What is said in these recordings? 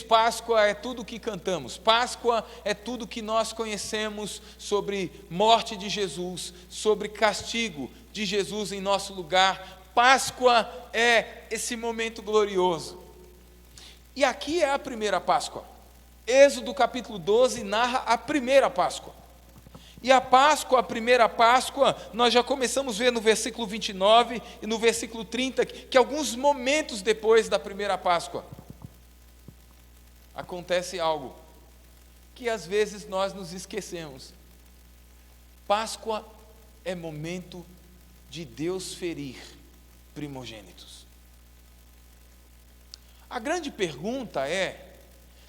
Páscoa é tudo o que cantamos, Páscoa é tudo que nós conhecemos sobre morte de Jesus, sobre castigo de Jesus em nosso lugar. Páscoa é esse momento glorioso. E aqui é a primeira Páscoa. Êxodo capítulo 12 narra a primeira Páscoa. E a Páscoa, a primeira Páscoa, nós já começamos a ver no versículo 29 e no versículo 30, que alguns momentos depois da primeira Páscoa, acontece algo que às vezes nós nos esquecemos. Páscoa é momento de Deus ferir primogênitos. A grande pergunta é: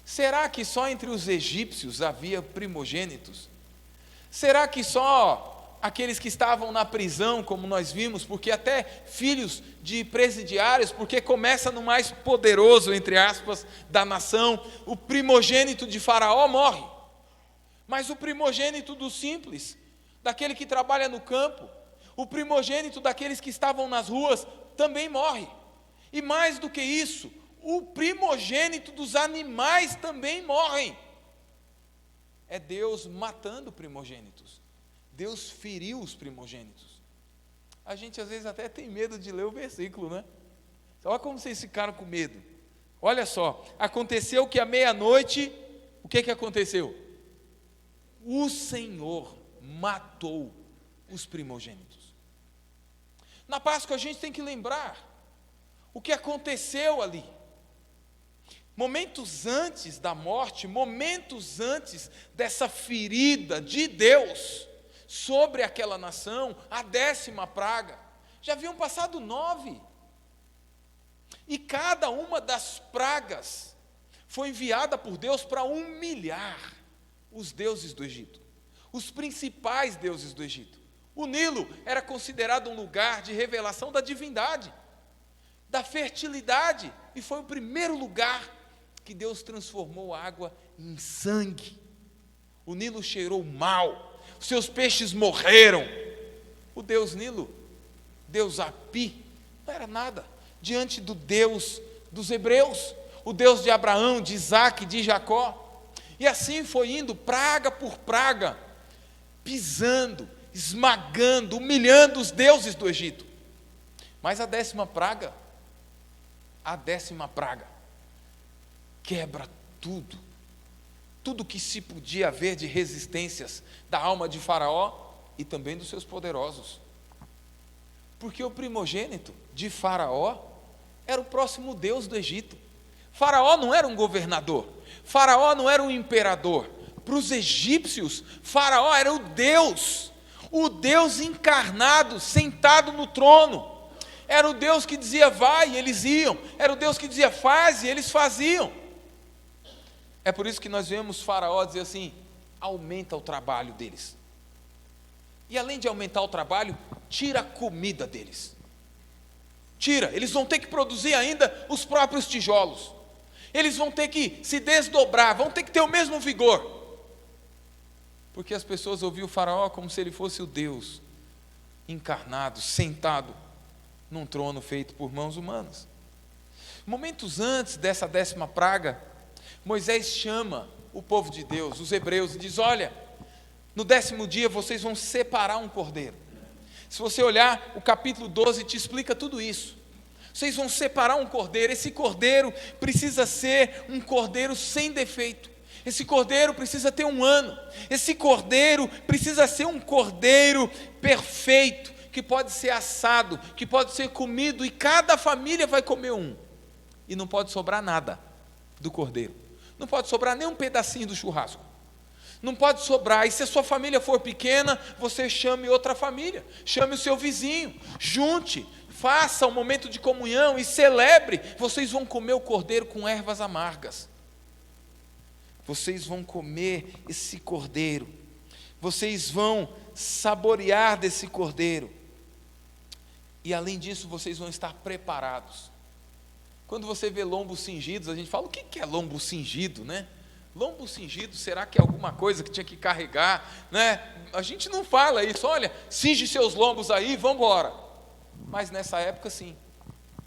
será que só entre os egípcios havia primogênitos? Será que só aqueles que estavam na prisão, como nós vimos, porque até filhos de presidiários, porque começa no mais poderoso, entre aspas, da nação, o primogênito de Faraó morre, mas o primogênito do simples, daquele que trabalha no campo, o primogênito daqueles que estavam nas ruas, também morre. E mais do que isso, o primogênito dos animais também morrem. É Deus matando primogênitos. Deus feriu os primogênitos. A gente às vezes até tem medo de ler o versículo, né? Olha como vocês ficaram com medo. Olha só, aconteceu que à meia-noite, o que aconteceu? O Senhor matou os primogênitos. Na Páscoa a gente tem que lembrar o que aconteceu ali. Momentos antes da morte, momentos antes dessa ferida de Deus sobre aquela nação, a 10ª praga, já haviam passado 9, e cada uma das pragas foi enviada por Deus para humilhar os deuses do Egito, os principais deuses do Egito. O Nilo era considerado um lugar de revelação da divindade, da fertilidade, e foi o primeiro lugar que Deus transformou a água em sangue. O Nilo cheirou mal, os seus peixes morreram. O Deus Nilo, Deus Api, não era nada diante do Deus dos hebreus, o Deus de Abraão, de Isaac, de Jacó. E assim foi indo, praga por praga, pisando, esmagando, humilhando os deuses do Egito. Mas a 10ª praga, quebra tudo que se podia haver de resistências da alma de Faraó e também dos seus poderosos. Porque o primogênito de Faraó era o próximo deus do Egito. Faraó não era um governador, Faraó não era um imperador. Para os egípcios, Faraó era o Deus encarnado, sentado no trono. Era o Deus que dizia vai, e eles iam. Era o Deus que dizia faz, e eles faziam. É por isso que nós vemos Faraó dizer assim: aumenta o trabalho deles. E além de aumentar o trabalho, tira a comida deles. Tira, eles vão ter que produzir ainda os próprios tijolos. Eles vão ter que se desdobrar, vão ter que ter o mesmo vigor. Porque as pessoas ouviam o Faraó como se ele fosse o Deus encarnado, sentado num trono feito por mãos humanas. Momentos antes dessa 10ª praga, Moisés chama o povo de Deus, os hebreus, e diz: olha, no 10º dia vocês vão separar um cordeiro. Se você olhar, o capítulo 12 te explica tudo isso. Vocês vão separar um cordeiro. Esse cordeiro precisa ser um cordeiro sem defeito. Esse cordeiro precisa ter 1 ano. Esse cordeiro precisa ser um cordeiro perfeito, que pode ser assado, que pode ser comido, e cada família vai comer um. E não pode sobrar nada do cordeiro. Não pode sobrar nem um pedacinho do churrasco. Não pode sobrar. E se a sua família for pequena, você chame outra família, chame o seu vizinho, junte, faça um momento de comunhão e celebre. Vocês vão comer o cordeiro com ervas amargas. Vocês vão comer esse cordeiro. Vocês vão saborear desse cordeiro. E além disso, vocês vão estar preparados. Quando você vê lombos cingidos, a gente fala: o que é lombo cingido, né? Lombo cingido, será que é alguma coisa que tinha que carregar, né? A gente não fala isso: olha, cinge seus lombos aí, vamos embora. Mas nessa época, sim,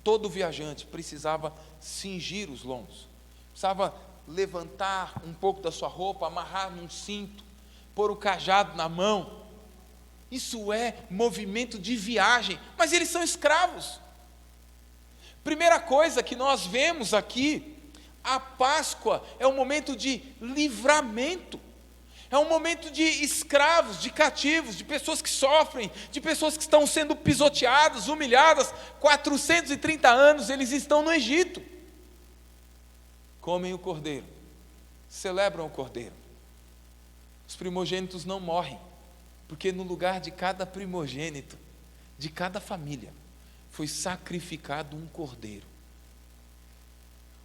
todo viajante precisava cingir os lombos, precisava levantar um pouco da sua roupa, amarrar num cinto, pôr o cajado na mão. Isso é movimento de viagem, mas eles são escravos. Primeira coisa que nós vemos aqui, a Páscoa é um momento de livramento. É um momento de escravos, de cativos, de pessoas que sofrem, de pessoas que estão sendo pisoteadas, humilhadas. 430 anos eles estão no Egito. Comem o cordeiro, celebram o cordeiro. Os primogênitos não morrem, porque no lugar de cada primogênito, de cada família, foi sacrificado um cordeiro.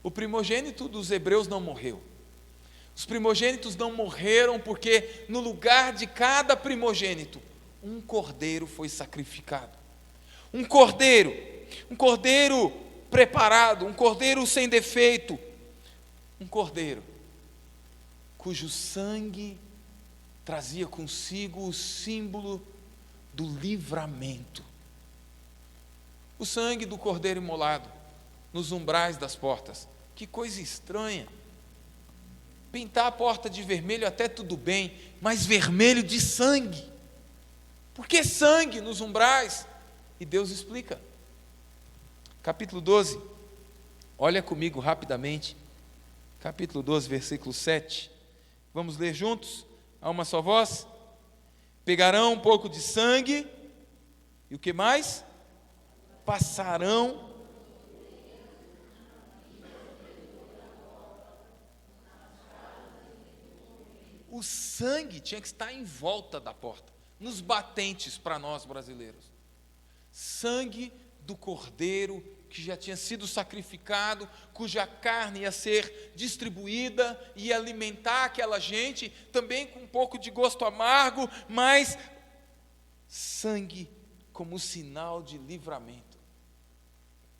O primogênito dos hebreus não morreu. Os primogênitos não morreram porque no lugar de cada primogênito, um cordeiro foi sacrificado. Um cordeiro preparado, um cordeiro sem defeito, um cordeiro cujo sangue trazia consigo o símbolo do livramento. O sangue do cordeiro imolado nos umbrais das portas. Que coisa estranha. Pintar a porta de vermelho até tudo bem, mas vermelho de sangue. Por que sangue nos umbrais? E Deus explica. Capítulo 12, olha comigo rapidamente. Capítulo 12, versículo 7. Vamos ler juntos? A uma só voz. Pegarão um pouco de sangue, e o que mais? Passarão. O sangue tinha que estar em volta da porta, nos batentes para nós brasileiros. Sangue do cordeiro que já tinha sido sacrificado, cuja carne ia ser distribuída e ia alimentar aquela gente, também com um pouco de gosto amargo, mas sangue como sinal de livramento.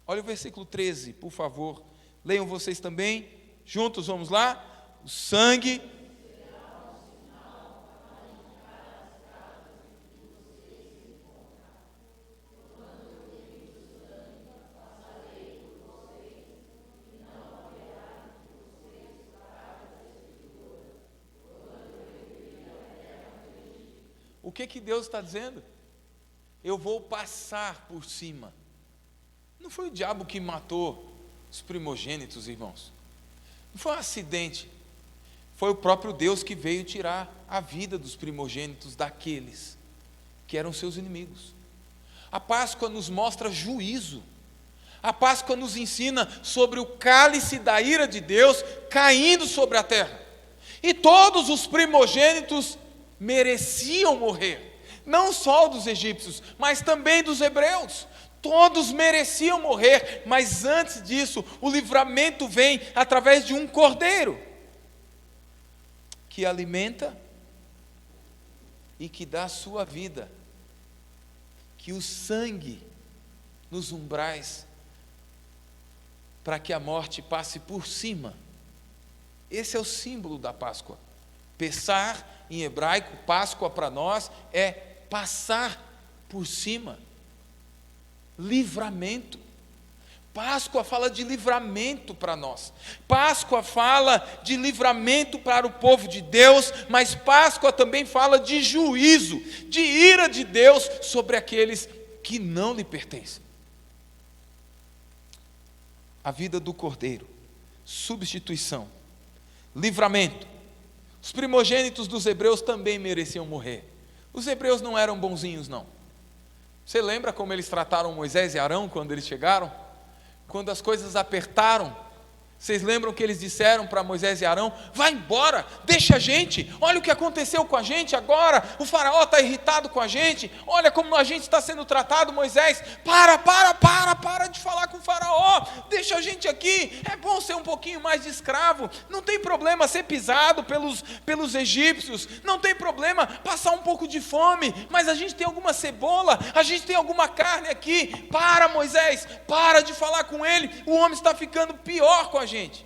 Olha o versículo 13, por favor. Leiam vocês também, juntos, vamos lá. O sangue O que Deus está dizendo? Eu vou passar por cima. Não foi o diabo que matou os primogênitos, irmãos. Não foi um acidente. Foi o próprio Deus que veio tirar a vida dos primogênitos daqueles que eram seus inimigos. A Páscoa nos mostra juízo. A Páscoa nos ensina sobre o cálice da ira de Deus caindo sobre a terra. E todos os primogênitos mereciam morrer, não só dos egípcios, mas também dos hebreus. Todos mereciam morrer, mas antes disso, o livramento vem através de um cordeiro que alimenta e que dá a sua vida, que o sangue nos umbrais, para que a morte passe por cima. Esse é o símbolo da Páscoa. Pessar, em hebraico, Páscoa para nós é passar por cima. Livramento. Páscoa fala de livramento para nós. Páscoa fala de livramento para o povo de Deus, mas Páscoa também fala de juízo, de ira de Deus sobre aqueles que não lhe pertencem. A vida do cordeiro, substituição, livramento. Os primogênitos dos hebreus também mereciam morrer. Os hebreus não eram bonzinhos, não. Você lembra como eles trataram Moisés e Arão quando eles chegaram? Quando as coisas apertaram, vocês lembram que eles disseram para Moisés e Arão: vai embora, deixa a gente, olha o que aconteceu com a gente agora, o faraó está irritado com a gente, olha como a gente está sendo tratado. Moisés, para de falar com o faraó, deixa a gente aqui, é bom ser um pouquinho mais de escravo, não tem problema ser pisado pelos egípcios, não tem problema passar um pouco de fome, mas a gente tem alguma cebola, a gente tem alguma carne aqui. Para, Moisés, para de falar com ele, o homem está ficando pior com a gente.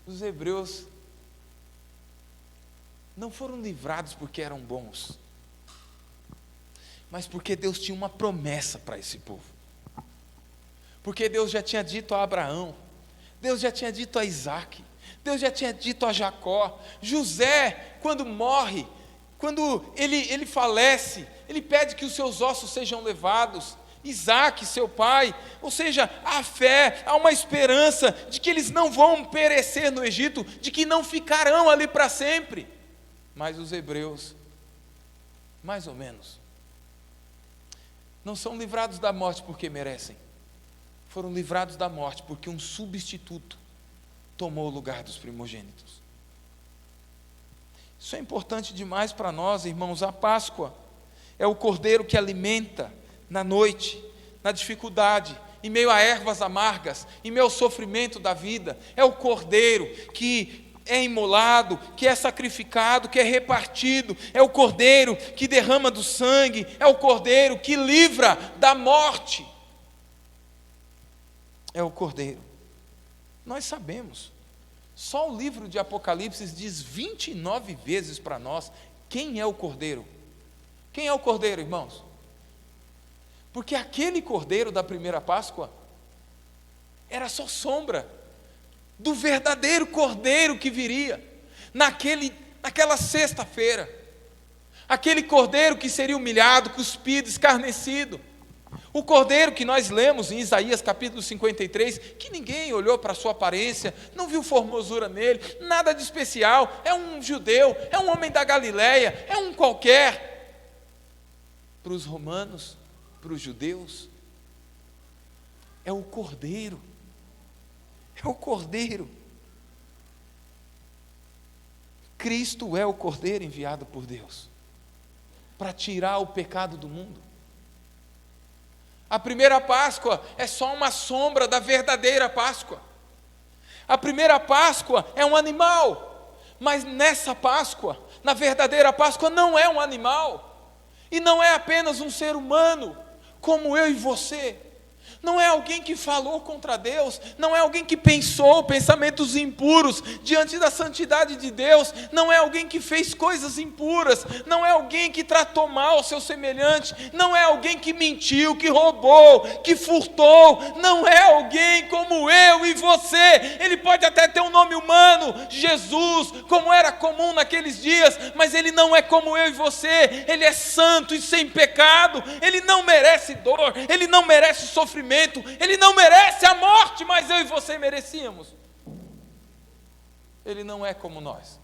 Os hebreus não foram livrados porque eram bons, mas porque Deus tinha uma promessa para esse povo. Porque Deus já tinha dito a Abraão: Deus já tinha dito a Isaac, Deus já tinha dito a Jacó. José, quando morre, quando ele falece, ele pede que os seus ossos sejam levados. Isaac, seu pai, ou seja, há fé, há uma esperança de que eles não vão perecer no Egito, de que não ficarão ali para sempre. Mas os hebreus, mais ou menos, não são livrados da morte porque merecem, foram livrados da morte porque um substituto tomou o lugar dos primogênitos. Isso é importante demais para nós, irmãos. A Páscoa é o cordeiro que alimenta na noite, na dificuldade, em meio a ervas amargas, em meio ao sofrimento da vida. É o cordeiro que é imolado, que é sacrificado, que é repartido. É o cordeiro que derrama do sangue. É o cordeiro que livra da morte. É o cordeiro. Nós sabemos, só o livro de Apocalipse diz 29 vezes para nós quem é o cordeiro. Quem é o cordeiro, irmãos? Porque aquele cordeiro da primeira Páscoa era só sombra do verdadeiro cordeiro que viria naquela sexta-feira. Aquele cordeiro que seria humilhado, cuspido, escarnecido. O cordeiro que nós lemos em Isaías capítulo 53, que ninguém olhou para a sua aparência, não viu formosura nele, nada de especial, é um judeu, é um homem da Galileia, é um qualquer. Para os romanos, para os judeus, é o cordeiro. É o cordeiro. Cristo é o cordeiro enviado por Deus para tirar o pecado do mundo. A primeira Páscoa é só uma sombra da verdadeira Páscoa. A primeira Páscoa é um animal, mas nessa Páscoa, na verdadeira Páscoa, não é um animal, e não é apenas um ser humano, como eu e você. Não é alguém que falou contra Deus, não é alguém que pensou pensamentos impuros diante da santidade de Deus, não é alguém que fez coisas impuras, não é alguém que tratou mal o seu semelhante, não é alguém que mentiu, que roubou, que furtou, não é alguém como eu e você. Ele pode até ter um nome humano, Jesus, como era comum naqueles dias, mas ele não é como eu e você. Ele é santo e sem pecado, ele não merece dor, ele não merece sofrimento, ele não merece a morte, mas eu e você merecíamos. Ele não é como nós.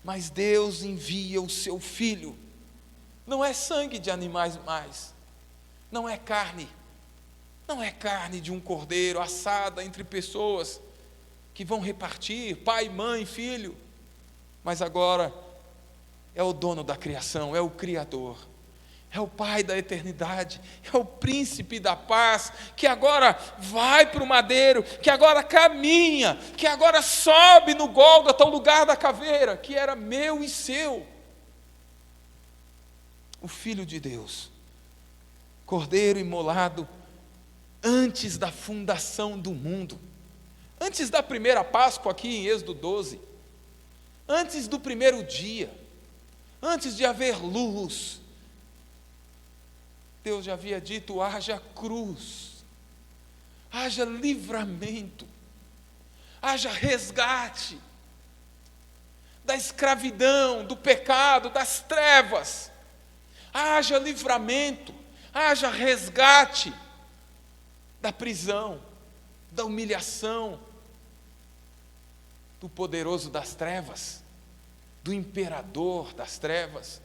Mas Deus envia o seu Filho. Não é sangue de animais mais, não é carne de um cordeiro assada entre pessoas que vão repartir, pai, mãe, filho. Mas agora é o dono da criação, é o Criador, é o Pai da eternidade, é o príncipe da paz, que agora vai para o madeiro, que agora caminha, que agora sobe no Gólgota, o lugar da caveira, que era meu e seu. O Filho de Deus, cordeiro imolado antes da fundação do mundo, antes da primeira Páscoa aqui em Êxodo 12, antes do primeiro dia, antes de haver luz, Deus já havia dito: haja cruz, haja livramento, haja resgate da escravidão, do pecado, das trevas, haja livramento, haja resgate da prisão, da humilhação, do poderoso das trevas, do imperador das trevas,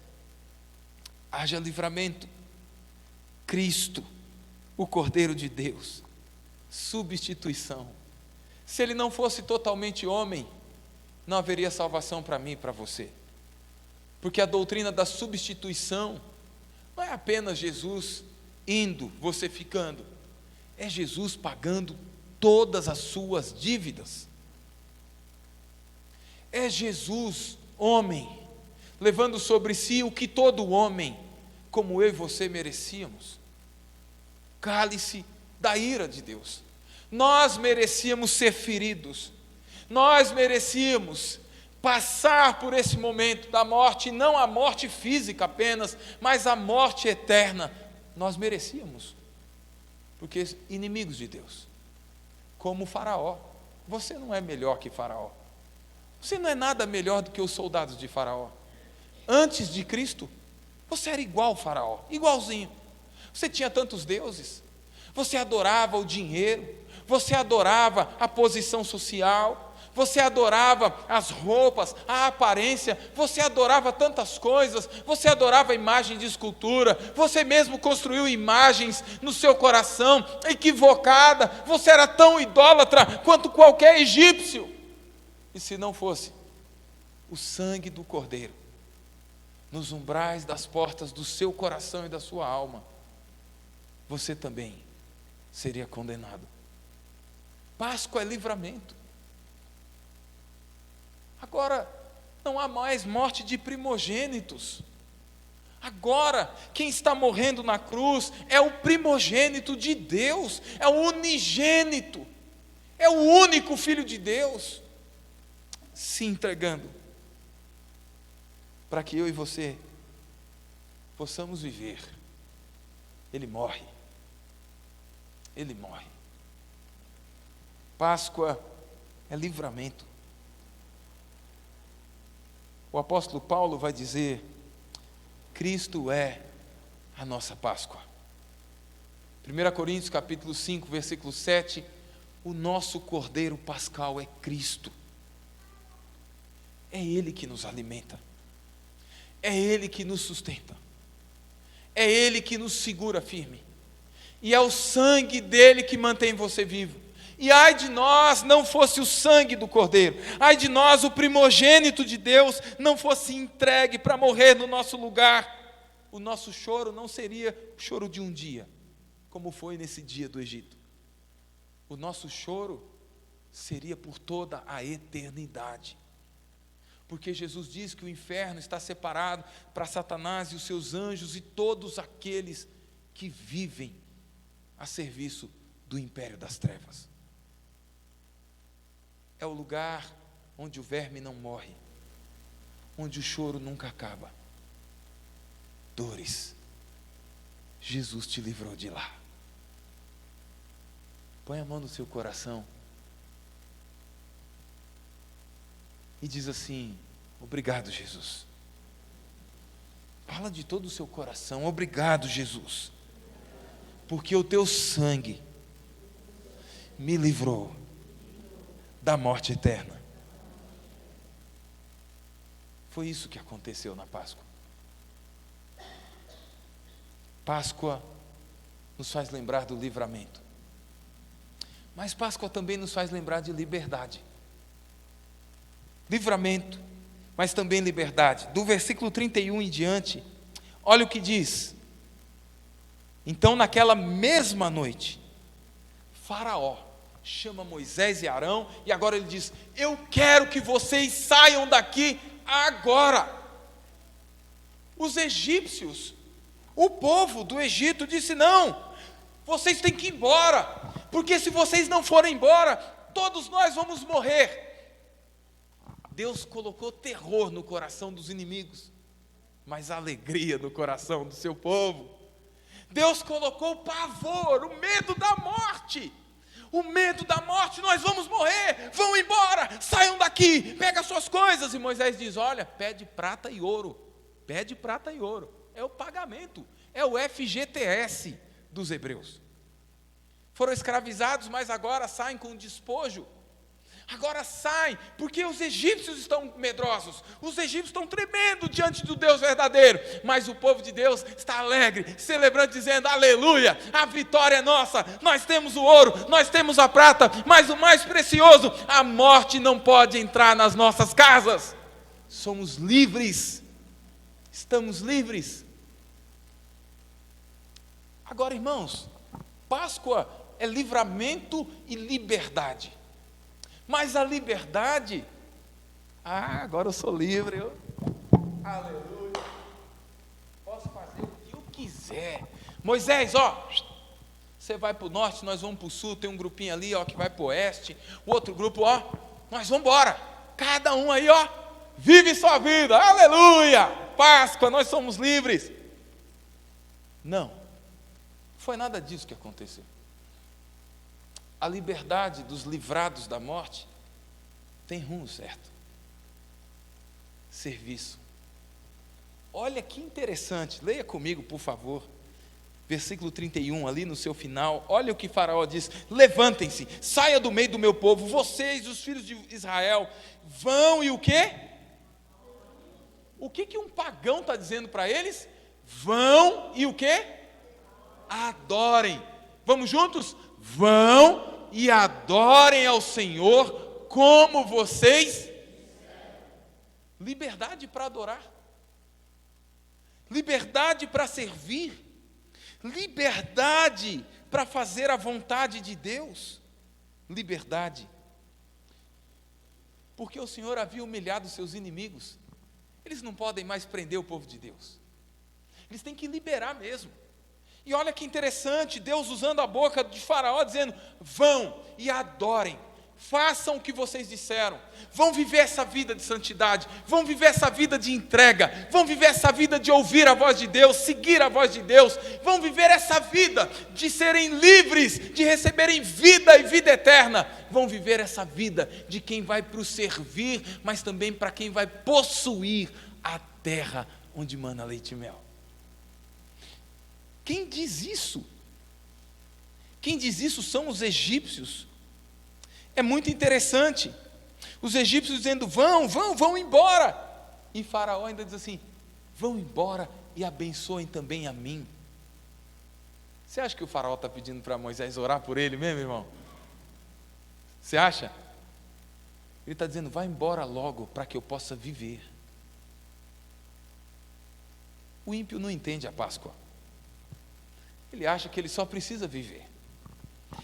haja livramento. Cristo, o Cordeiro de Deus, substituição. Se ele não fosse totalmente homem, não haveria salvação para mim e para você. Porque a doutrina da substituição não é apenas Jesus indo, você ficando. É Jesus pagando todas as suas dívidas. É Jesus, homem, levando sobre si o que todo homem, como eu e você, merecíamos. Cálice da ira de Deus. Nós merecíamos ser feridos, nós merecíamos passar por esse momento da morte, não a morte física apenas, mas a morte eterna. Nós merecíamos, porque inimigos de Deus, como Faraó. Você não é melhor que Faraó. Você não é nada melhor do que os soldados de Faraó. Antes de Cristo, você era igual ao Faraó, igualzinho. Você tinha tantos deuses. Você adorava o dinheiro, você adorava a posição social, você adorava as roupas, a aparência, você adorava tantas coisas, você adorava a imagem de escultura, você mesmo construiu imagens no seu coração, equivocada, você era tão idólatra quanto qualquer egípcio. E se não fosse o sangue do Cordeiro nos umbrais das portas do seu coração e da sua alma, você também seria condenado. Páscoa é livramento. Agora, não há mais morte de primogênitos. Agora, quem está morrendo na cruz é o primogênito de Deus, é o unigênito, é o único Filho de Deus, se entregando, para que eu e você possamos viver. Ele morre. Ele morre. Páscoa é livramento. O apóstolo Paulo vai dizer: Cristo é a nossa Páscoa. 1 Coríntios capítulo 5, versículo 7, o nosso Cordeiro Pascal é Cristo. É Ele que nos alimenta. É Ele que nos sustenta. É Ele que nos segura firme. E é o sangue dele que mantém você vivo. E ai de nós não fosse o sangue do Cordeiro, ai de nós o primogênito de Deus não fosse entregue para morrer no nosso lugar. O nosso choro não seria o choro de um dia, como foi nesse dia do Egito. O nosso choro seria por toda a eternidade. Porque Jesus diz que o inferno está separado para Satanás e os seus anjos e todos aqueles que vivem a serviço do império das trevas. É o lugar onde o verme não morre, onde o choro nunca acaba. Dores, Jesus te livrou de lá. Põe a mão no seu coração e diz assim: obrigado, Jesus. Fala de todo o seu coração: obrigado, Jesus, porque o teu sangue me livrou da morte eterna. Foi isso que aconteceu na Páscoa. Páscoa nos faz lembrar do livramento, mas Páscoa também nos faz lembrar de liberdade. Livramento, mas também liberdade. Do versículo 31 em diante, olha o que diz: então naquela mesma noite, Faraó chama Moisés e Arão, e agora ele diz: eu quero que vocês saiam daqui agora. Os egípcios, o povo do Egito disse: não, vocês têm que ir embora, porque se vocês não forem embora, todos nós vamos morrer. Deus colocou terror no coração dos inimigos, mas alegria no coração do seu povo. Deus colocou pavor, o medo da morte. O medo da morte: nós vamos morrer, vão embora, saiam daqui, pega suas coisas. E Moisés diz: olha, pede prata e ouro. Pede prata e ouro, é o pagamento, é o FGTS dos hebreus. Foram escravizados, mas agora saem com despojo. Agora saem, porque os egípcios estão medrosos, os egípcios estão tremendo diante do Deus verdadeiro, mas o povo de Deus está alegre, celebrando, dizendo: aleluia, a vitória é nossa, nós temos o ouro, nós temos a prata, mas o mais precioso, a morte não pode entrar nas nossas casas. Somos livres, estamos livres. Agora, irmãos, Páscoa é livramento e liberdade. Mas a liberdade, agora eu sou livre, aleluia, posso fazer o que eu quiser. Moisés, você vai para o norte, nós vamos para o sul, tem um grupinho ali, que vai para o oeste, o outro grupo, nós vamos embora, cada um aí, vive sua vida, aleluia, Páscoa, nós somos livres. Não foi nada disso que aconteceu. a liberdade dos livrados da morte tem rumo certo: serviço. Olha que interessante, leia comigo, por favor, versículo 31, ali no seu final. Olha o que Faraó diz: levantem-se, saia do meio do meu povo, vocês, os filhos de Israel, vão e o quê? O que um pagão está dizendo para eles? Vão e o quê? Adorem. Vamos juntos? Vão e adorem ao Senhor como vocês. Liberdade para adorar, liberdade para servir, liberdade para fazer a vontade de Deus, liberdade, porque o Senhor havia humilhado os seus inimigos. Eles não podem mais prender o povo de Deus, eles têm que liberar mesmo. E olha que interessante, Deus usando a boca de Faraó, dizendo: vão e adorem, façam o que vocês disseram, vão viver essa vida de santidade, vão viver essa vida de entrega, vão viver essa vida de ouvir a voz de Deus, seguir a voz de Deus, vão viver essa vida de serem livres, de receberem vida e vida eterna, vão viver essa vida de quem vai para o servir, mas também para quem vai possuir a terra onde mana leite e mel. Quem diz isso? Quem diz isso são os egípcios. É muito interessante, os egípcios dizendo: vão embora, e Faraó ainda diz assim: vão embora e abençoem também a mim. Você acha que o Faraó está pedindo para Moisés orar por ele mesmo, irmão? Você acha? Ele está dizendo: vai embora logo para que eu possa viver. O ímpio não entende a Páscoa, ele acha que ele só precisa viver.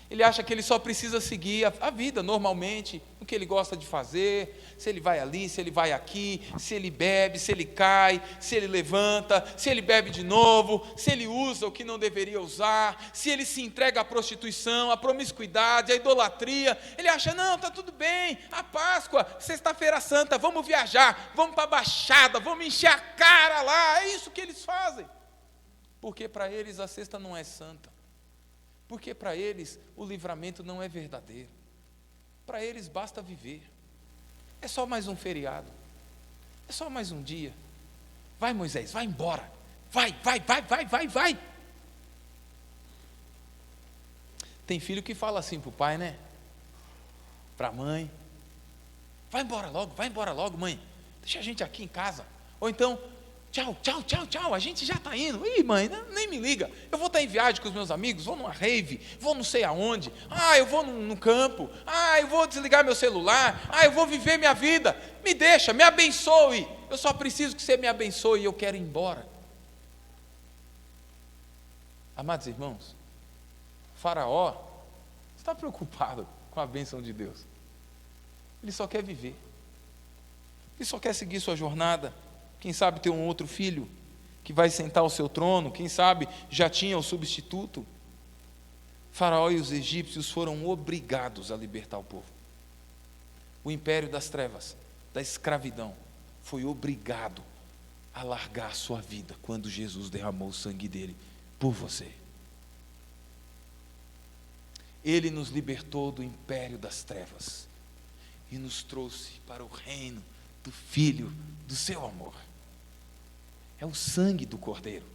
Ele acha que ele só precisa seguir a vida normalmente, o que ele gosta de fazer, se ele vai ali, se ele vai aqui, se ele bebe, se ele cai, se ele levanta, se ele bebe de novo, se ele usa o que não deveria usar, se ele se entrega à prostituição, à promiscuidade, à idolatria. Ele acha: não, está tudo bem, a Páscoa, sexta-feira santa, vamos viajar, vamos para a Baixada, vamos encher a cara lá. É isso que eles fazem, porque para eles a sexta não é santa. Porque para eles o livramento não é verdadeiro. Para eles basta viver. É só mais um feriado. É só mais um dia. Vai, Moisés, vai embora. Vai. Tem filho que fala assim para o pai, né? Para a mãe: vai embora logo, mãe. Deixa a gente aqui em casa. Ou então: tchau, a gente já está indo. Ih, mãe, nem me liga, eu vou estar em viagem com os meus amigos, vou numa rave, vou não sei aonde, eu vou no campo, eu vou desligar meu celular, eu vou viver minha vida, me deixa, me abençoe, eu só preciso que você me abençoe e eu quero ir embora. Amados irmãos, Faraó está preocupado com a bênção de Deus, ele só quer viver, ele só quer seguir sua jornada. Quem sabe ter um outro filho que vai sentar ao seu trono, quem sabe já tinha o substituto. Faraó e os egípcios foram obrigados a libertar o povo. O império das trevas, da escravidão, foi obrigado a largar a sua vida quando Jesus derramou o sangue dele por você. Ele nos libertou do império das trevas e nos trouxe para o reino do Filho do seu amor. É o sangue do Cordeiro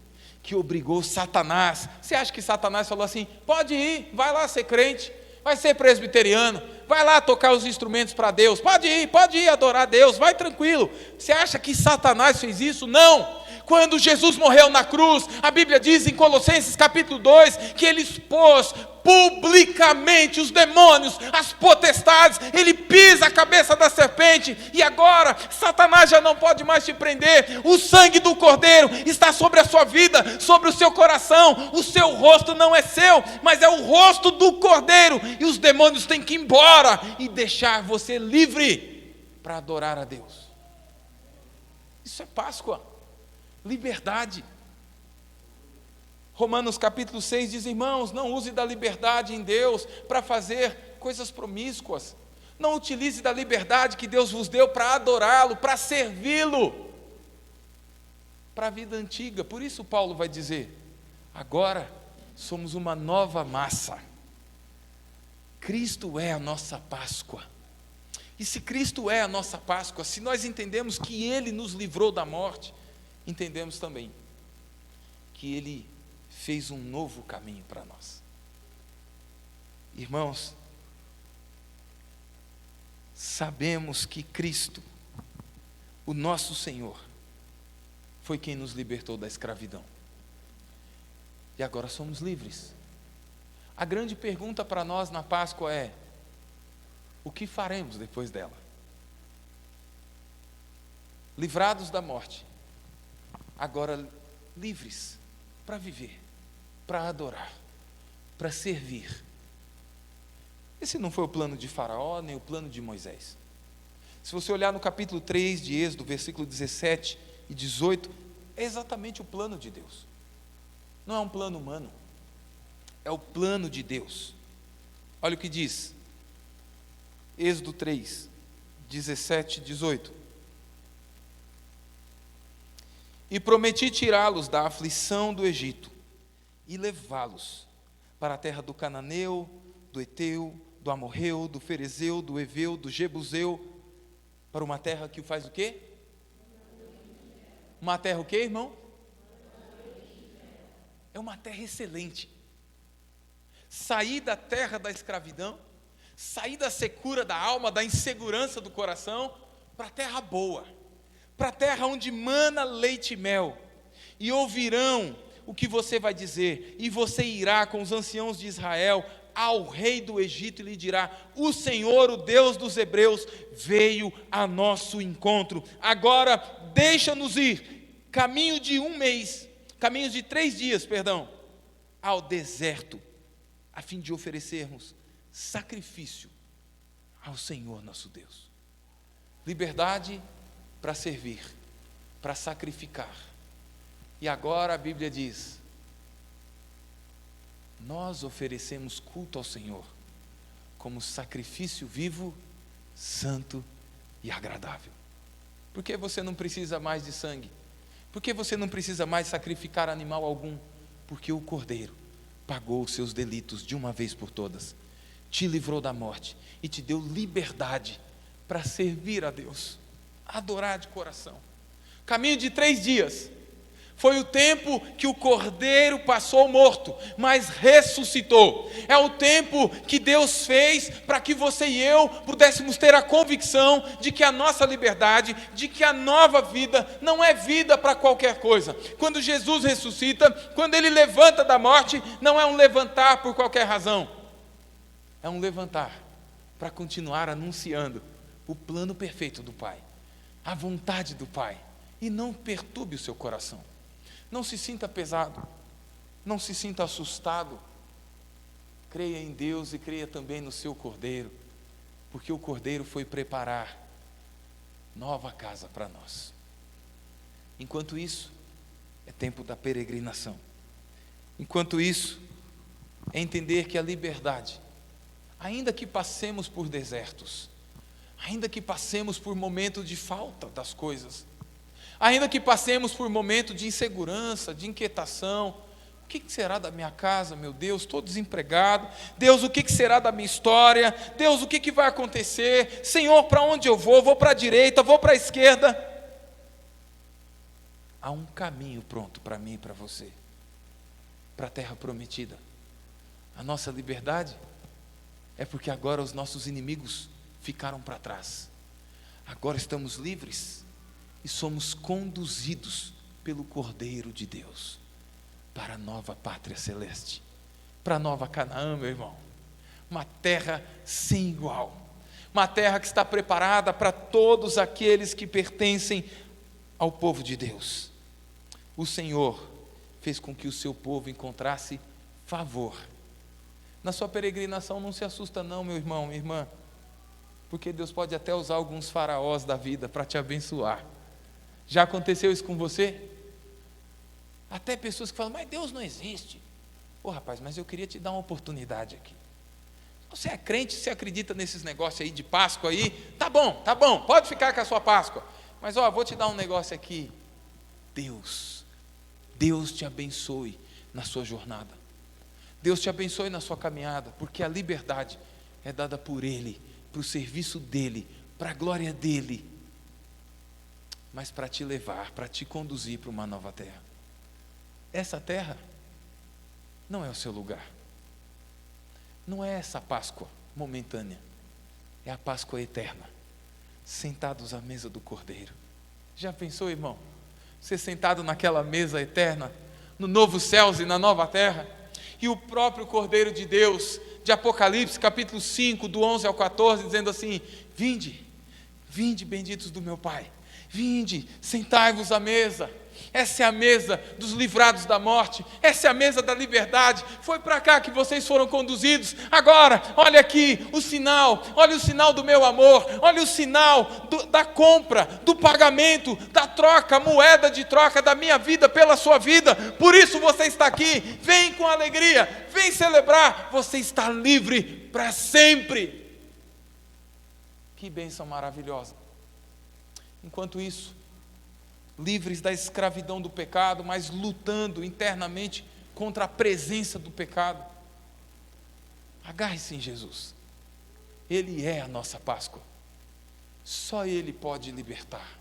que obrigou Satanás. Você acha que Satanás falou assim: pode ir, vai lá ser crente, vai ser presbiteriano, vai lá tocar os instrumentos para Deus, pode ir adorar a Deus, vai tranquilo. Você acha que Satanás fez isso? Não. Quando Jesus morreu na cruz, a Bíblia diz em Colossenses capítulo 2, que ele expôs publicamente os demônios, as potestades, ele pisa a cabeça da serpente, e agora Satanás já não pode mais te prender. O sangue do Cordeiro está sobre a sua vida, sobre o seu coração. O seu rosto não é seu, mas é o rosto do Cordeiro, e os demônios têm que ir embora e deixar você livre para adorar a Deus. Isso é Páscoa, liberdade. Romanos capítulo 6 diz: irmãos, não use da liberdade em Deus para fazer coisas promíscuas. Não utilize da liberdade que Deus vos deu para adorá-lo, para servi-lo, para a vida antiga. Por isso Paulo vai dizer: agora somos uma nova massa. Cristo é a nossa Páscoa. E se Cristo é a nossa Páscoa, se nós entendemos que Ele nos livrou da morte, entendemos também que Ele fez um novo caminho para nós. Irmãos, sabemos que Cristo, o nosso Senhor, foi quem nos libertou da escravidão. E agora somos livres. A grande pergunta para nós na Páscoa é: o que faremos depois dela? Livrados da morte, agora livres para viver, para adorar, para servir. Esse não foi o plano de Faraó, nem o plano de Moisés. Se você olhar no capítulo 3 de Êxodo, versículo 17 e 18, é exatamente o plano de Deus. Não é um plano humano, é o plano de Deus. Olha o que diz, Êxodo 3, 17 e 18. E prometi tirá-los da aflição do Egito e levá-los para a terra do Cananeu, do Eteu, do Amorreu, do Ferezeu, do Eveu, do Jebuseu, para uma terra que faz o quê? Uma terra o quê, irmão? É uma terra excelente. Sair da terra da escravidão, sair da secura da alma, da insegurança do coração, para a terra boa, para a terra onde mana leite e mel. E ouvirão o que você vai dizer, e você irá com os anciãos de Israel ao rei do Egito e lhe dirá: o Senhor, o Deus dos hebreus, veio a nosso encontro. Agora deixa-nos ir, caminho de 3 dias, ao deserto, a fim de oferecermos sacrifício ao Senhor nosso Deus. Liberdade para servir, para sacrificar. E agora a Bíblia diz: nós oferecemos culto ao Senhor como sacrifício vivo, santo e agradável. Por que você não precisa mais de sangue? Por que você não precisa mais sacrificar animal algum? Porque o Cordeiro pagou os seus delitos de uma vez por todas, te livrou da morte e te deu liberdade para servir a Deus, adorar de coração. Caminho de 3 dias. Foi o tempo que o Cordeiro passou morto, mas ressuscitou. É o tempo que Deus fez para que você e eu pudéssemos ter a convicção de que a nossa liberdade, de que a nova vida não é vida para qualquer coisa. Quando Jesus ressuscita, quando Ele levanta da morte, não é um levantar por qualquer razão. É um levantar para continuar anunciando o plano perfeito do Pai, a vontade do Pai. E não perturbe o seu coração. Não se sinta pesado, não se sinta assustado. Creia em Deus e creia também no seu Cordeiro, porque o Cordeiro foi preparar nova casa para nós. Enquanto isso, é tempo da peregrinação. Enquanto isso, é entender que a liberdade, ainda que passemos por desertos, ainda que passemos por momentos de falta das coisas, ainda que passemos por momento de insegurança, de inquietação: o que será da minha casa, meu Deus? Estou desempregado. Deus, o que será da minha história? Deus, o que vai acontecer? Senhor, para onde eu vou? Vou para a direita, vou para a esquerda? Há um caminho pronto para mim e para você, para a terra prometida. A nossa liberdade é porque agora os nossos inimigos ficaram para trás. Agora estamos livres e somos conduzidos pelo Cordeiro de Deus para a nova pátria celeste, para a nova Canaã, meu irmão. Uma terra sem igual, uma terra que está preparada para todos aqueles que pertencem ao povo de Deus. O Senhor fez com que o seu povo encontrasse favor. Na sua peregrinação não se assusta não, meu irmão, minha irmã, porque Deus pode até usar alguns faraós da vida para te abençoar. Já aconteceu isso com você? Até pessoas que falam: mas Deus não existe. Rapaz, mas eu queria te dar uma oportunidade aqui. Você é crente, você acredita nesses negócios aí de Páscoa aí? Tá bom, pode ficar com a sua Páscoa. Mas vou te dar um negócio aqui. Deus te abençoe na sua jornada. Deus te abençoe na sua caminhada, porque a liberdade é dada por Ele, para o serviço dEle, para a glória dEle, mas para te levar, para te conduzir para uma nova terra. Essa terra não é o seu lugar. Não é essa Páscoa momentânea. É a Páscoa eterna. Sentados à mesa do Cordeiro. Já pensou, irmão? Você sentado naquela mesa eterna, no novo céus e na nova terra, e o próprio Cordeiro de Deus, de Apocalipse, capítulo 5, do 11 ao 14, dizendo assim: vinde, vinde, benditos do meu Pai, vinde, sentai-vos à mesa. Essa é a mesa dos livrados da morte, essa é a mesa da liberdade. Foi para cá que vocês foram conduzidos. Agora, olha aqui o sinal, olha o sinal do meu amor, olha o sinal da compra, do pagamento, da troca, moeda de troca da minha vida pela sua vida. Por isso você está aqui, vem com alegria, vem celebrar, você está livre para sempre. Que bênção maravilhosa. Enquanto isso, livres da escravidão do pecado, mas lutando internamente contra a presença do pecado, agarre-se em Jesus. Ele é a nossa Páscoa. Só Ele pode libertar.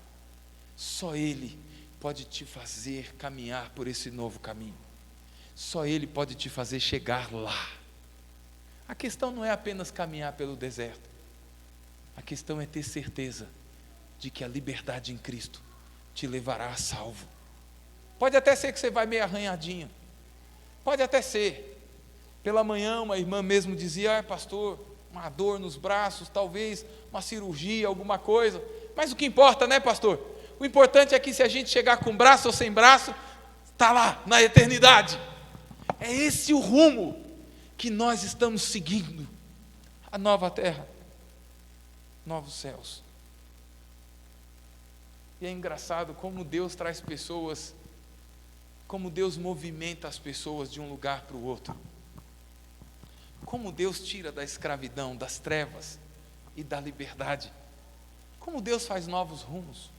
Só Ele pode te fazer caminhar por esse novo caminho. Só Ele pode te fazer chegar lá. A questão não é apenas caminhar pelo deserto. A questão é ter certeza de que a liberdade em Cristo te levará a salvo. Pode até ser que você vai meio arranhadinho. Pode até ser. Pela manhã uma irmã mesmo dizia: pastor, uma dor nos braços, talvez uma cirurgia, alguma coisa. Mas o que importa, né, pastor? O importante é que se a gente chegar com braço ou sem braço, está lá, na eternidade. É esse o rumo que nós estamos seguindo. A nova terra, novos céus. E é engraçado como Deus traz pessoas, como Deus movimenta as pessoas de um lugar para o outro. Como Deus tira da escravidão, das trevas e da liberdade. Como Deus faz novos rumos.